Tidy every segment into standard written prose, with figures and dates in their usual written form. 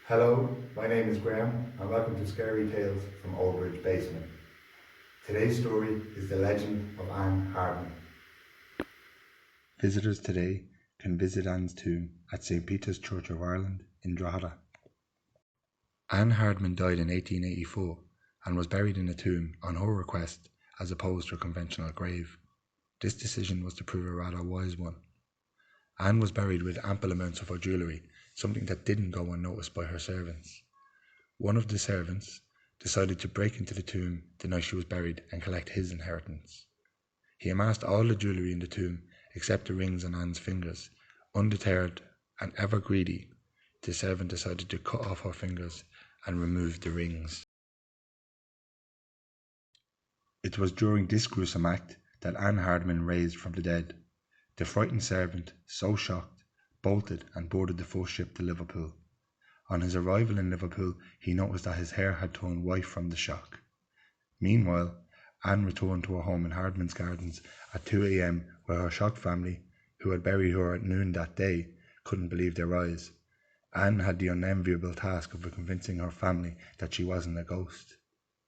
Hello, my name is Graham and welcome to Scary Tales from Old Bridge Basement. Today's story is the Legend of Ann Hardman. Visitors today can visit Anne's tomb at St. Peter's Church of Ireland in Drogheda. Ann Hardman died in 1884 and was buried in a tomb on her request as opposed to a conventional grave. This decision was to prove a rather wise one. Anne was buried with ample amounts of her jewellery, something that didn't go unnoticed by her servants. One of the servants decided to break into the tomb the night she was buried and collect his inheritance. He amassed all the jewellery in the tomb except the rings on Anne's fingers. Undeterred and ever greedy, the servant decided to cut off her fingers and remove the rings. It was during this gruesome act that Ann Hardman raised from the dead. The frightened servant, so shocked, bolted and boarded the first ship to Liverpool. On his arrival in Liverpool, he noticed that his hair had turned white from the shock. Meanwhile, Anne returned to her home in Hardman's Gardens at 2 a.m, where her shocked family, who had buried her at noon that day, couldn't believe their eyes. Anne had the unenviable task of convincing her family that she wasn't a ghost.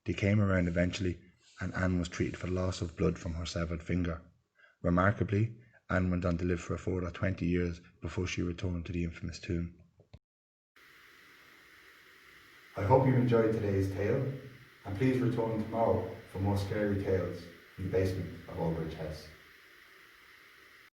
They came around eventually, and Anne was treated for loss of blood from her severed finger. Remarkably, Anne went on to live for a further 20 years before she returned to the infamous tomb. I hope you enjoyed today's tale, and please return tomorrow for more scary tales from the basement of Old Bridge House.